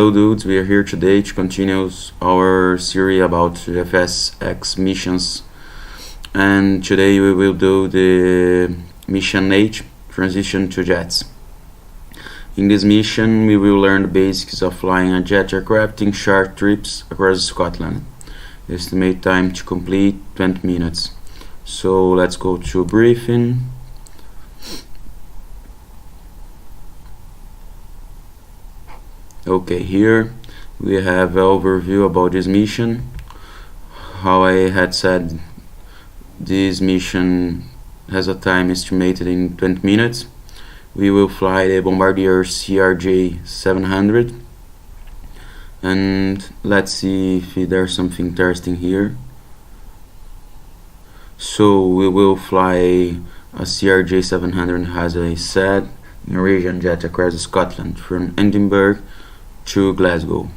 Hello dudes, we are here today to continue our series about FSX Missions, and today we will do the mission 8, Transition to Jets. In this mission we will learn the basics of flying a jet aircraft in short trips across Scotland. Estimate time to complete 20 minutes. So let's go to briefing. Okay, here we have an overview about this mission. How I had said, this mission has a time estimated in 20 minutes. We will fly the Bombardier CRJ 700, and let's see if there's something interesting here. So we will fly a CRJ 700, as I said, Norwegian jet across Scotland from Edinburgh to Glasgow.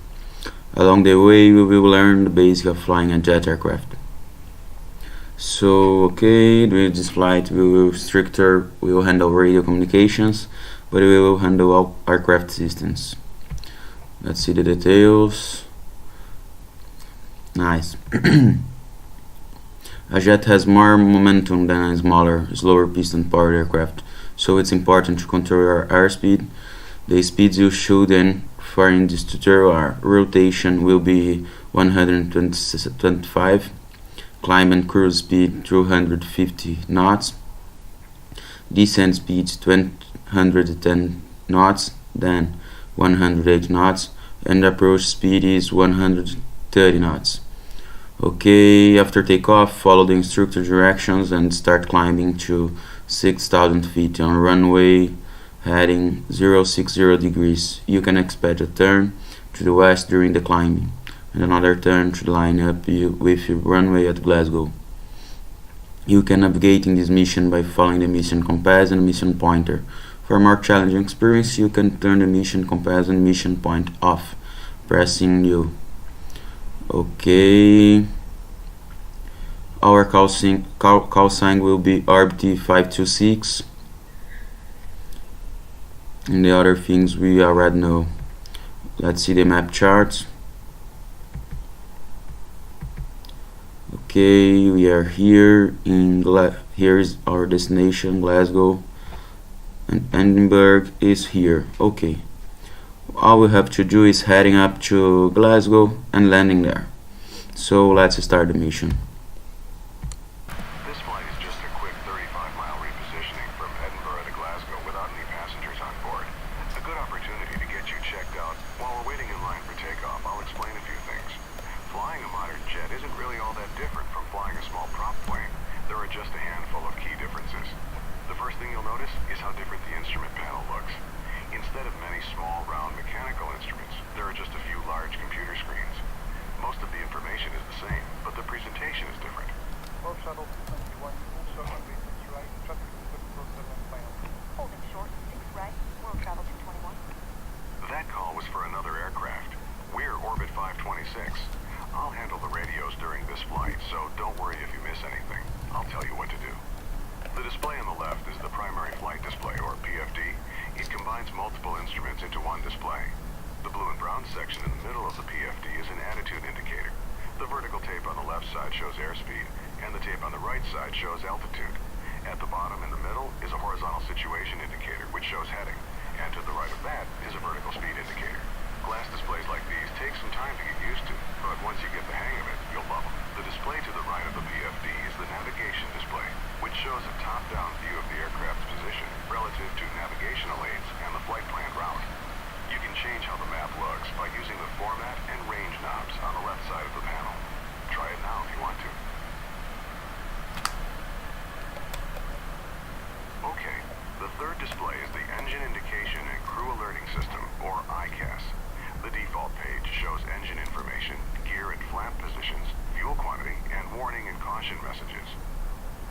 Along the way we will learn the basics of flying a jet aircraft. So okay, during this flight we will handle radio communications, but we will handle all aircraft systems. Let's see the details. Nice. A jet has more momentum than a smaller, slower piston-powered aircraft, so it's important to control our airspeed. The speeds you should aim for in this tutorial are: rotation will be 125, climb and cruise speed 250 knots, descent speed 210 knots, then 108 knots, and approach speed is 130 knots. Okay, after takeoff, follow the instructor directions and start climbing to 6,000 feet on runway heading 060 degrees. You can expect a turn to the west during the climbing, and another turn to line up with your runway at Glasgow. You can navigate in this mission by following the mission compass and mission pointer. For a more challenging experience, you can turn the mission compass and mission point off, pressing U. Okay. Our call sign will be RBT 526. And the other things we already know. Let's see the map charts. Okay, we are here in here is our destination, Glasgow, and Edinburgh is here. Okay, all we have to do is heading up to Glasgow and landing there. So let's start the mission. This flight is just a quick 35-mile repositioning from Edinburgh to Glasgow without any passengers on board. A good opportunity to get you checked out. While we're waiting in line for takeoff, I'll explain a few things. Flying a modern jet isn't really all that different from flying a small prop plane. There are just a handful of key differences. The first thing you'll notice is how different the instrument panel looks. Instead of many small, round mechanical instruments, there are just a few large computer screens. Most of the information is the same, but the presentation is different. Shuttle 21, also runway 6 right, traffic is final. Holding short, 6 right, world travel 221. That call was for another aircraft. We're Orbit 526. I'll handle the radios during this flight, so don't worry if you miss anything. I'll tell you what to do. The display on the left is the primary flight display, or PFD. It combines multiple instruments into one display. The blue and brown section in the middle of the PFD is an attitude indicator. The vertical tape on the left side shows airspeed, and the tape on the right side shows altitude. At the bottom in the middle is a horizontal situation indicator, which shows heading, and to the right of that is a vertical speed indicator. Glass displays like these take some time to get used to, but once you get the hang of it, you'll love them. The display to the right of the PFD is the navigation display, which shows a top-down view of the aircraft's position relative to navigational aids and the flight plan route. You can change how the map looks by using the format and range knobs on the left side of the panel. Try it now if you want to. Okay, the third display is the Engine Indication and Crew Alerting System, or ICAS. The default page shows engine information, gear and flap positions, fuel quantity, and warning and caution messages.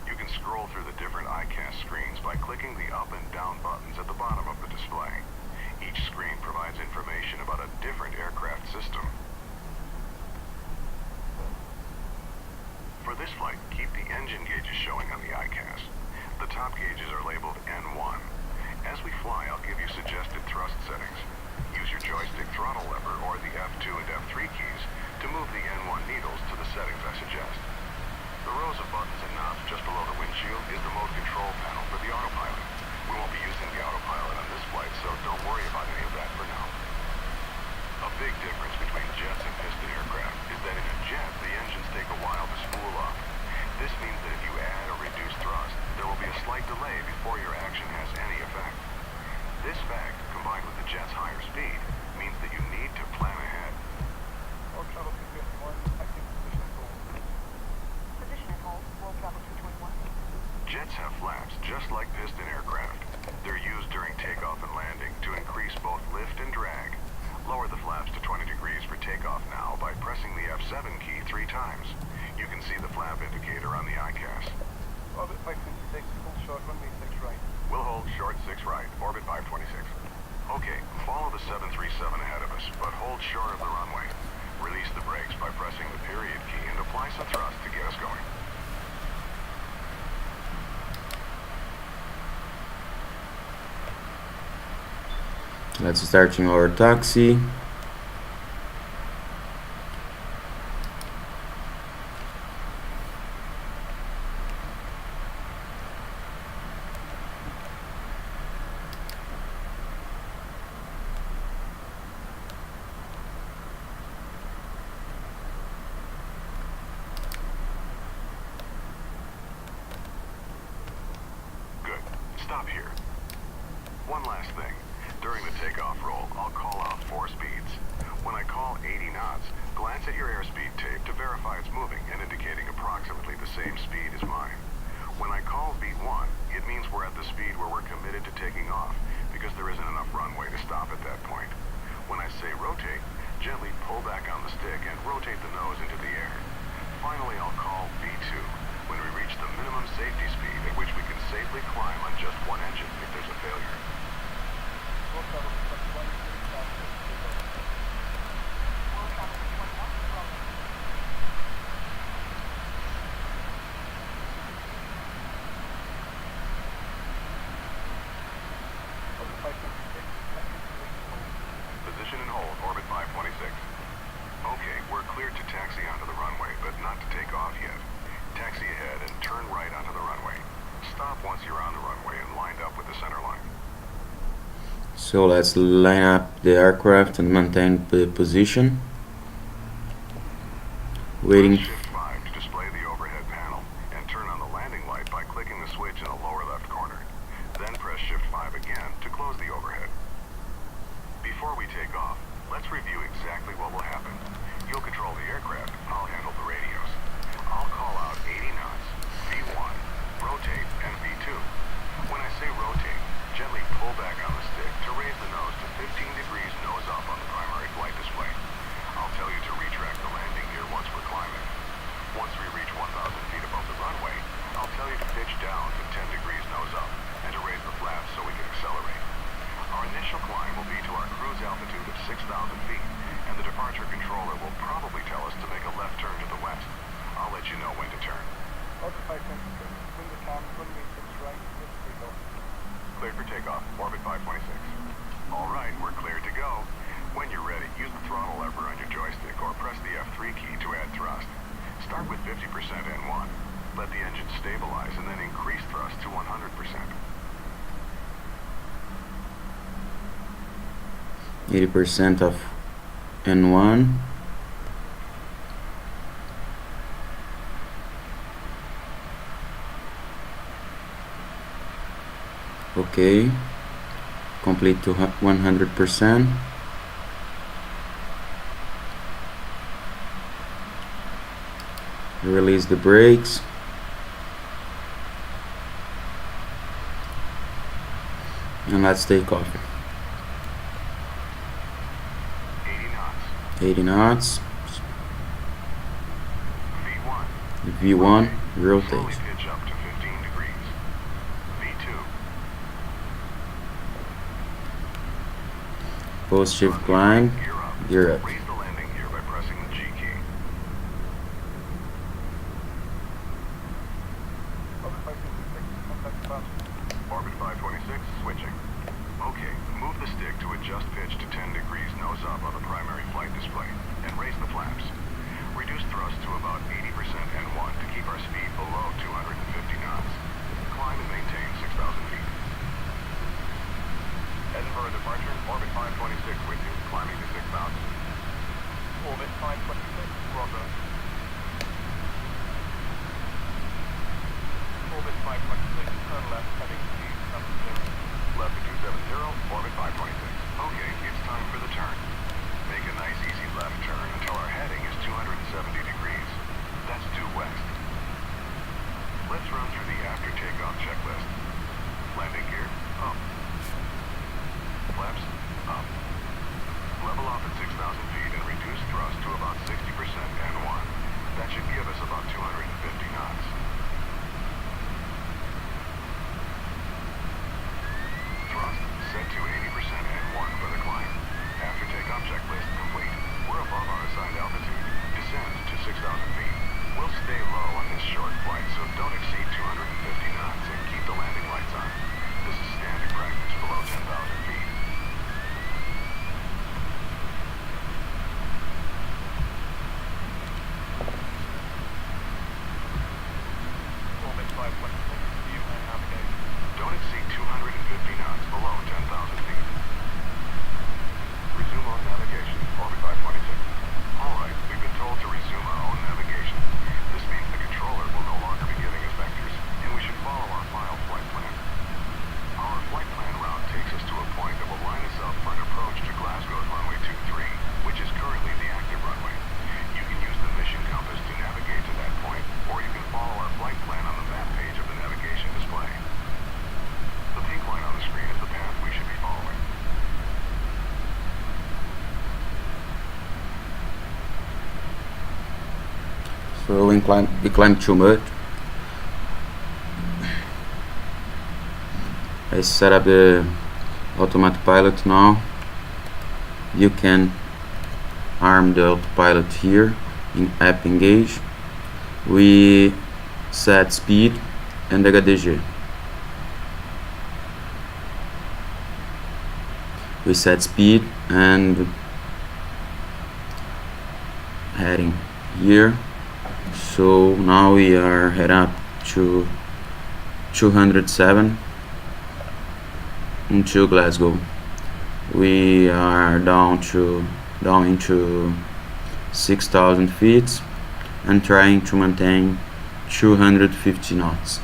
You can scroll through the different ICAS screens by clicking the up and down buttons at the bottom of the display. Each screen provides information about a different aircraft system. For this flight, keep the engine gauges showing on the ICAS. The top gauges are labeled N1. As we fly, I'll give you suggested thrust settings. Use your joystick throttle lever or the F2 and F3 keys to move the N1 needles to the settings I suggest. The rows of buttons and knobs just below the windshield is the mode control panel for the autopilot. We won't be using the autopilot on this flight, so don't worry about any of that for now. A big difference between jets and piston aircraft is that in a jet, the engines take a while to spool up. This means that if you add or reduce thrust, there will be a slight delay before your action has any effect. This fact, combined with the jet's higher speed, means that you need to plan ahead. All travel 221, active position and hold. Position and hold. World travel 221. Jets have flaps just like piston aircraft. They're used during takeoff and landing to increase both lift and drag. Lower the flaps to 20 degrees for takeoff now by pressing the F7 key 3 times. You can see the flap indicator on the ICAS. Orbit 526, full short, runway 6 right. We'll hold short 6 right, orbit 526. Okay, follow the 737 ahead of us, but hold short of the runway. Release the brakes by pressing the period key and apply some thrust to get us going. Let's starting our taxi. Good. Stop here. One last thing. During the takeoff roll, I'll call out 4 speeds. When I call 80 knots, glance at your airspeed tape to verify it's moving and indicating approximately the same speed as mine. When I call V1, it means we're at the speed where we're committed to taking off because there isn't enough runway to stop at that point. When I say rotate, gently pull back on the stick and rotate the nose into the air. Finally, I'll call V2 when we reach the minimum safety speed at which we can safely climb on just one engine if there's a failure. All travel 221, World travel 221. Roll. Orbit 526, active position and hold. Position and hold, orbit 526. Okay, we're cleared to taxi onto the runway, but not to take off yet. Taxi ahead and turn right onto the runway. Stop once you're on the runway and lined up with the center line. So let's line up the aircraft and maintain the position. Waiting. Press Shift 5 to display the overhead panel and turn on the landing light by clicking the switch in the lower left corner. Then press Shift 5 again to close the overhead. Before we take off, let's review exactly what will happen. You'll control the aircraft, I'll handle the radios. I'll call out 80 knots, V1, rotate, and V2. When I say rotate, gently pull back on the stick to raise the nose to 15 degrees nose up on the primary flight display. I'll tell you to retract the landing gear once we're climbing. Once we reach 1,000 feet above the runway, I'll tell you to pitch down to 10 degrees nose up and to raise the flaps so we can accelerate. Our initial climb will be to our cruise altitude of 6,000 feet, and the departure controller will probably tell us to make a left turn to the west. I'll let you know when to turn. Orbit 526, window cam, runway 6 right, with takeoff. Cleared for takeoff, orbit 526. All right, we're cleared to go. When you're ready, use the throttle lever on your joystick or press the F3 key to add thrust. Start with 50% N1. Let the engine stabilize and then increase thrust to 100%. 80% of N1. Okay, complete to 100%. Release the brakes. And let's take off. 80 knots. 80 knots. V1. V1, Slowly rotate. pitch up to 15 degrees. V2. Post shift climb. Gear up. Gear up. Raise the landing gear by pressing the G key. Orbit 526, contact fast. Orbit 526, switching. Okay, move the stick to adjust pitch to 10 Bravo. Orbit 526, turn left, heading to 270. Left to 270, orbit 526. Okay, it's time for the turn. Make a nice easy left turn until our heading is 270 degrees. That's due west. Let's run through the after takeoff checklist. Landing gear, up. Flaps, up. Level off at 6,000 feet and reduce thrust to about 60% N1. That should give us about 250 knots. Thrust set to 80% N1 for the climb. After takeoff checklist complete. We're above our assigned altitude. Descend to 6,000 feet. We'll stay low on this short flight, so don't exceed 250 knots and keep the landing lights on. This is standard practice below 10,000 feet. Orbit 526, view and navigation. Don't exceed 250 knots below 10,000 feet. Resume on navigation, orbit 526. Alright, we've been told to resume our own navigation. This means the controller will no longer be giving us vectors, and we should follow our file flight plan. Our flight plan route takes us to a point that will line us up for an approach to Glasgow's runway 23, which is currently the active runway. You can use the mission compass to navigate to that point, or you can follow our flight plan on the map page of the navigation display. The pink line on the screen is the path we should be following. So we climb too much. I set up the automatic pilot now. You can arm the autopilot here in app engage. We set speed and HDG. We set speed and heading here. So now we are head up to 207 into Glasgow. We are down into 6,000 feet and trying to maintain 250 knots.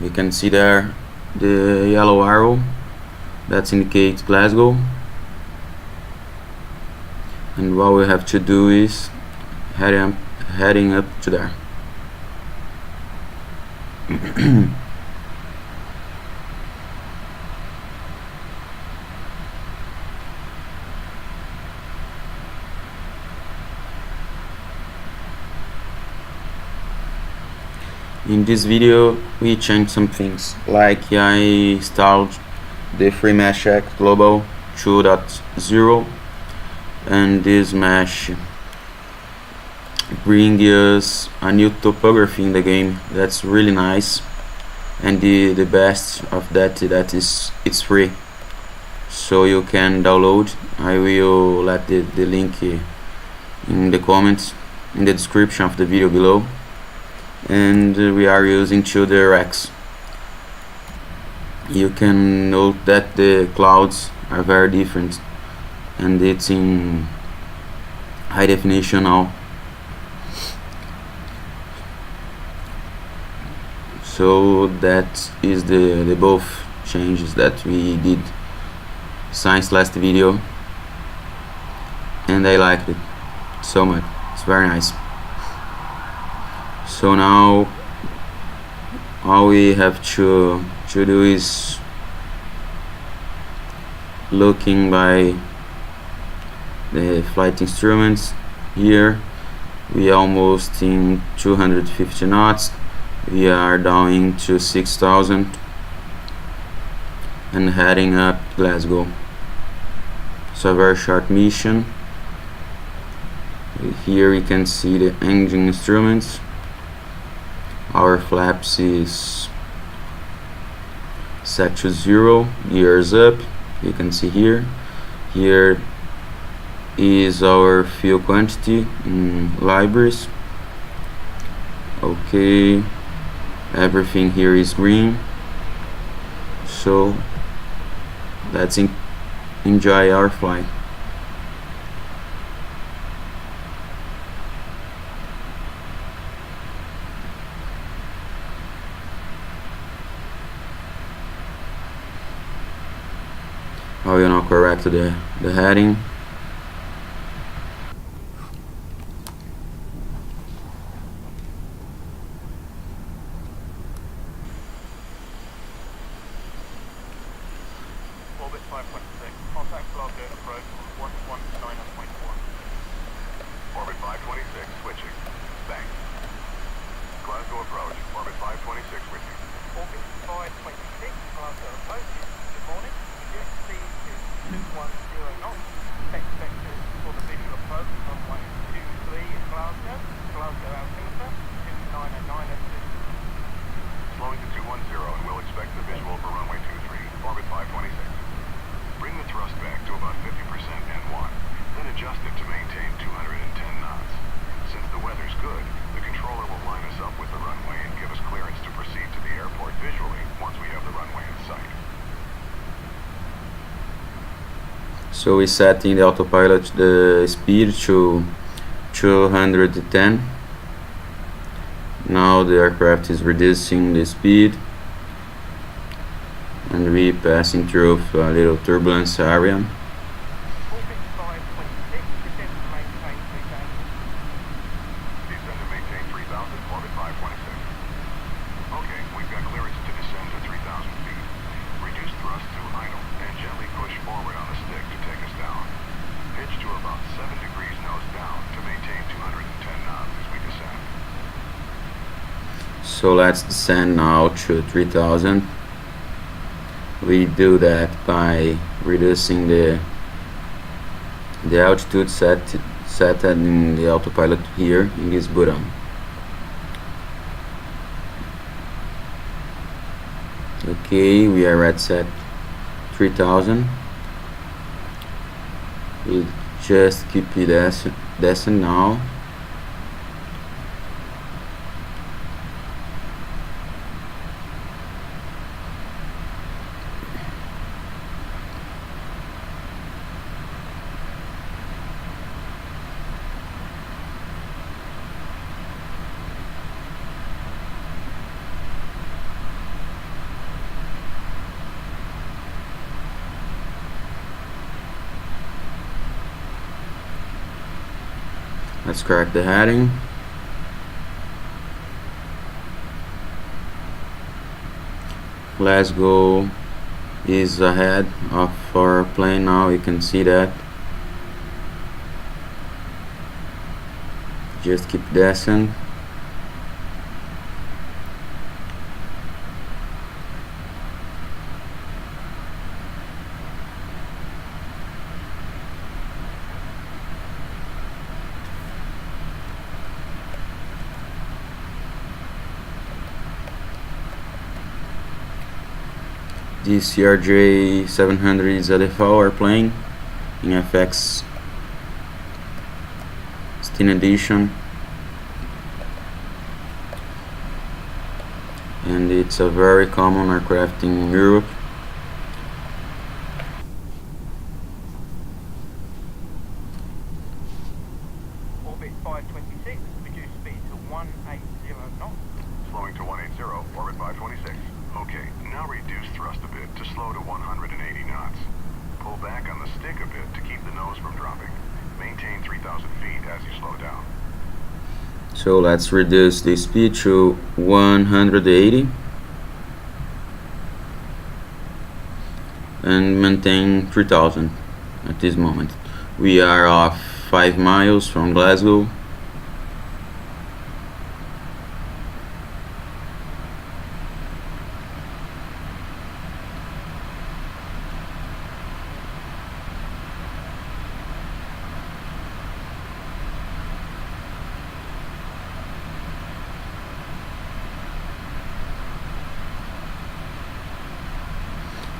You can see there the yellow arrow that indicates Glasgow. And what we have to do is heading up to there. In this video we changed some things, like I installed the free mesh X global 2.0, and this mesh brings us a new topography in the game that's really nice, and the best of that is it's free, so you can download. I will let the link in the comments, in the description of the video below. And we are using 2D Rex. You can note that the clouds are very different, and it's in high definition now. So that is the both changes that we did since last video, and I liked it so much. It's very nice. So now all we have to do is looking by the flight instruments. Here we are almost in 250 knots. We are down into 6,000 and heading up Glasgow. It's a very short mission. Here you can see the engine instruments. Our flaps is set to 0, gears up. You can see here. Here is our fuel quantity in libraries. Okay, everything here is green, so that's enjoy our flight. I will now correct the heading. Orbit 526. Contact Glasgow approach 119.1. Orbit 526 switching. Thanks. Glasgow approach. Orbit 526 switching. Orbit 526. Glasgow approach. Good morning. Reduced speed is 210 knots. Expected for the visual approach runway 23 in Glasgow. Glasgow altimeter 299 at position. Slowing to 210 and we'll expect the visual for runway 23. Orbit 526. Bring the thrust back to about 50% N1, then adjust it to maintain 210 knots. Since the weather's good, the controller will line us up with the runway and give us clearance to proceed to the airport visually once we have the runway in sight. So we set in the autopilot the speed to 210. Now the aircraft is reducing the speed and we passing through a little turbulence area. Orbit 526. Descend to maintain 3000. Descend to maintain 3000, orbit 526. Okay, we've got clearance to descend to 3000 feet. Reduce thrust to idle and gently push forward on the stick to take us down. Pitch to about 7 degrees nose down to maintain 210 knots as we descend. So let's descend now to 3000. We do that by reducing the altitude set in the autopilot here in this button. Okay, we are at set 3000. We just keep it descent now. Let's correct the heading. Glasgow is ahead of our plane now, you can see that. Just keep descent. The CRJ 700 is a default airplane in FX 16 edition, and it's a very common aircraft in Europe. Orbit 526. Reduced speed to 180 knots. Slowing to 180, orbit 526. Okay, now reduce thrust a bit to slow to 180 knots. Pull back on the stick a bit to keep the nose from dropping. Maintain 3,000 feet as you slow down. So let's reduce the speed to 180 and maintain 3000 at this moment. We are off 5 miles from Glasgow.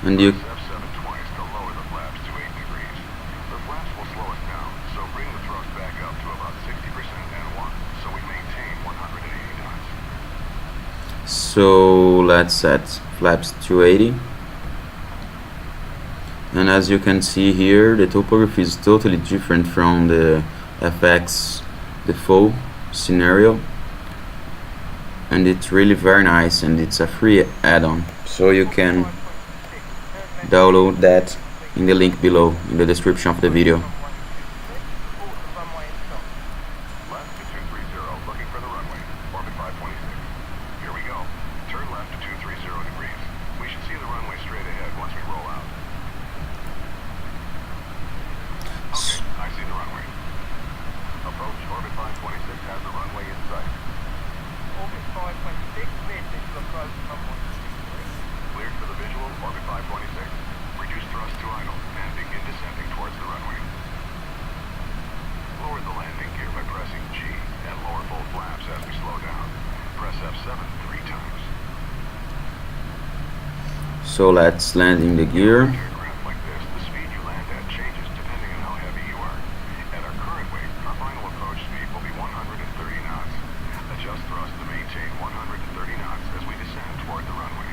And you F7 twice to lower the flaps to 8 degrees. The flaps will slow us down, so bring the thrust back up to about 60% N1, so we maintain 180 knots. So let's set flaps to 80 And as you can see here, the topography is totally different from the FX default scenario, and it's really very nice, and it's a free add-on, so you can download that in the link below in the description of the video. Left to 230, looking for the runway. Orbit 526. Here we go. Turn left to 230 degrees. We should see the runway straight ahead once we roll out. Okay, I see the runway. Approach Orbit 526 has the runway in sight. Orbit 526, cleared visual approach runway 23. Cleared for the visual, Orbit 526. Reduce thrust to idle and begin descending towards the runway. Lower the landing gear by pressing G and lower full flaps as we slow down. Press F7 3 times. So let's land in the gear. Aircraft like this, the speed you land at changes depending on how heavy you are. At our current weight, our final approach speed will be 130 knots. Adjust thrust to maintain 130 knots as we descend toward the runway.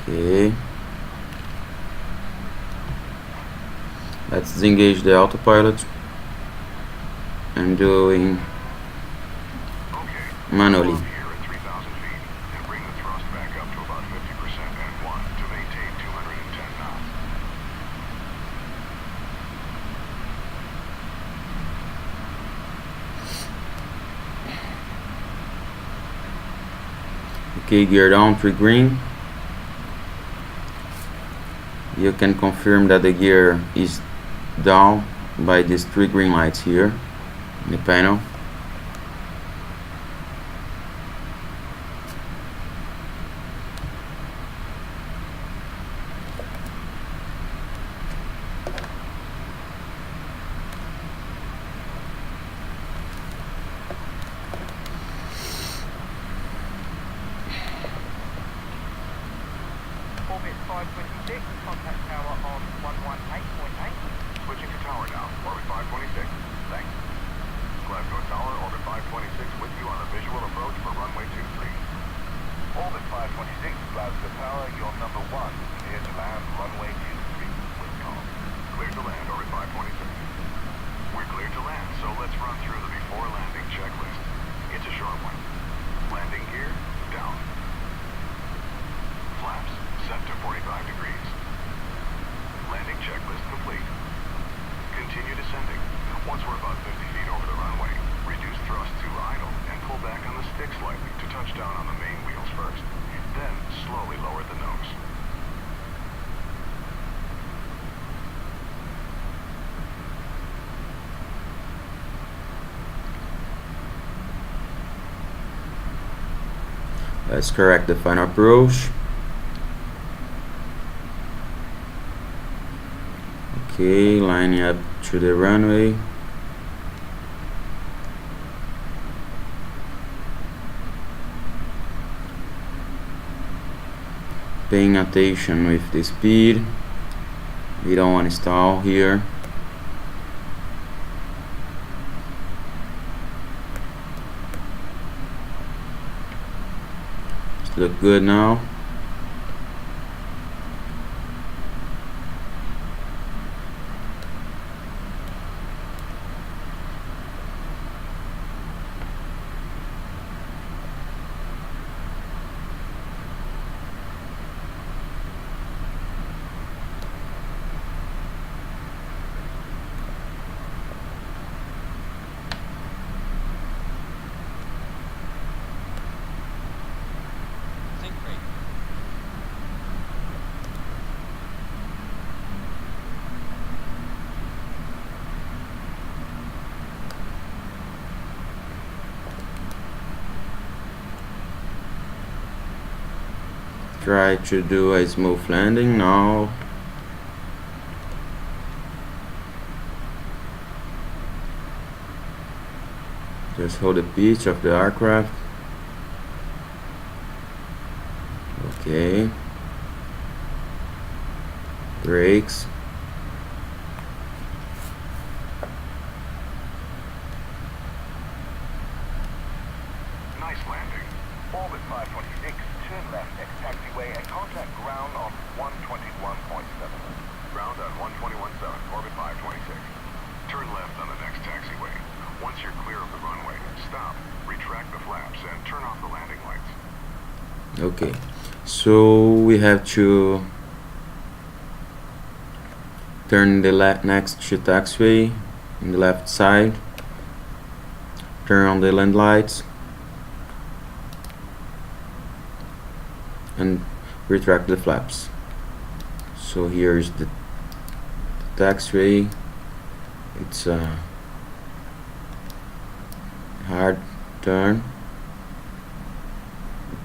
Okay. Let's disengage the autopilot. I'm doing Okay. manually. Stop here at 3,000 feet and bring the thrust back up to about 50% and 1 to maintain 210 knots. Okay, gear down, 3 green. You can confirm that the gear is down by these 3 green lights here in the panel. Orbit 526, contact tower on 118.8. Switching to tower now. Orbit 526. Thanks. Glasgow Tower, Orbit 526 with you on a visual approach for runway 23. Orbit 526, Glasgow Tower, you're number 1. Clear to land, runway 23. With call. Clear to land, Orbit 526. We're clear to land, so let's run through the before landing checklist. It's a short one. Landing gear, down. Flaps, set to 45 degrees. Landing checklist complete. Continue descending. Once we're about 50 feet over the runway, reduce thrust to idle and pull back on the stick slightly to touch down on the main wheels first. Then slowly lower the nose. Let's correct the final approach. Okay, lining up to the runway. Paying attention with the speed. We don't want to stall here. Look good now. Try to do a smooth landing now. Just hold the pitch of the aircraft. Okay. Brakes. Nice landing. Orbit 526, turn left next taxiway and contact ground on 121.7. Ground on 121.7, orbit 526. Turn left on the next taxiway. Once you're clear of the runway, stop, retract the flaps, and turn off the landing lights. Okay, so we have to turn the next to taxiway in the left side, turn on the land lights, and retract the flaps. So here's the taxiway. It's a hard turn.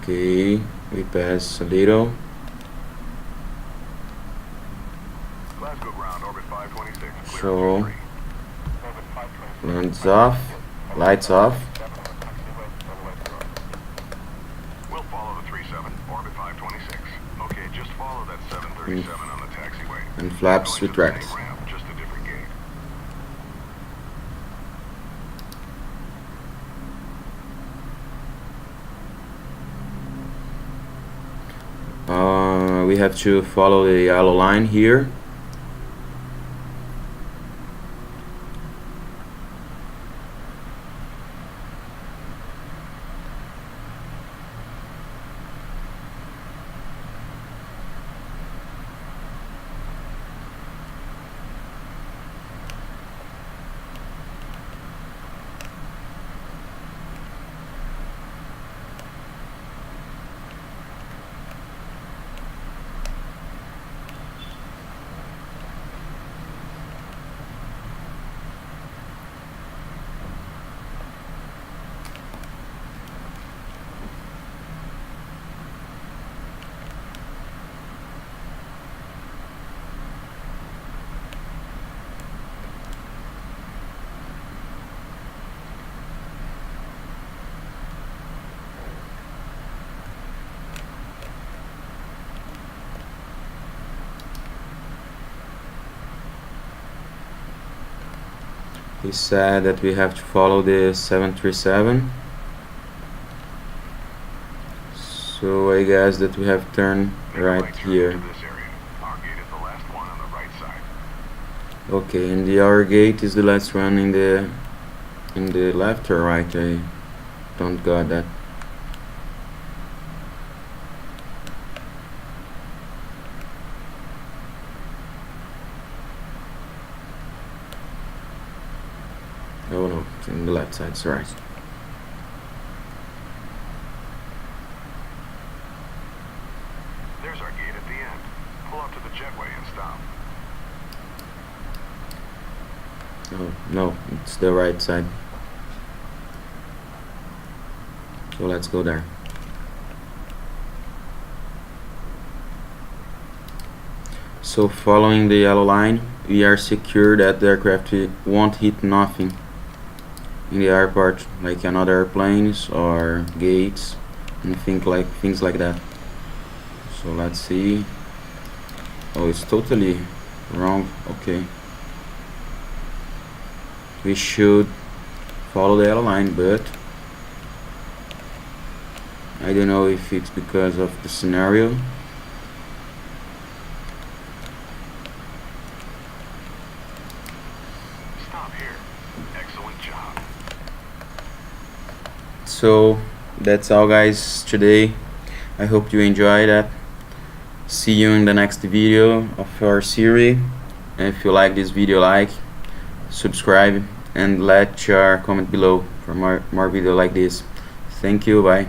Okay, we pass a little. Glasgow ground, orbit 526. Clear So, for 3. Orbit 526. lands off, lights off. We'll follow the 37, orbit 526. Okay, just follow that 737 on the taxiway. And flaps Going to the retract. same ramp, just a different gate. We have to follow the yellow line here. He said that we have to follow the 737. So I guess that we have to turn right Right turn here. into this area. Our gate is the last one on the right side. Okay, and the hour gate is the last one in the left or right? I don't got that. Oh no, it's in the left side, sorry. There's our gate at the end. Pull up to the jetway and stop. Oh no, it's the right side. So let's go there. So following the yellow line, we are secure that the aircraft won't hit nothing in the airport, like another airplanes or gates and things like that. So let's see. Oh, it's totally wrong. Okay, we should follow the yellow line, but I don't know if it's because of the scenario. Stop here. Excellent job. So that's all, guys, today. I hope you enjoyed that. See you in the next video of our series. And if you like this video, like, subscribe, and let your comment below for more video like this. Thank you, bye.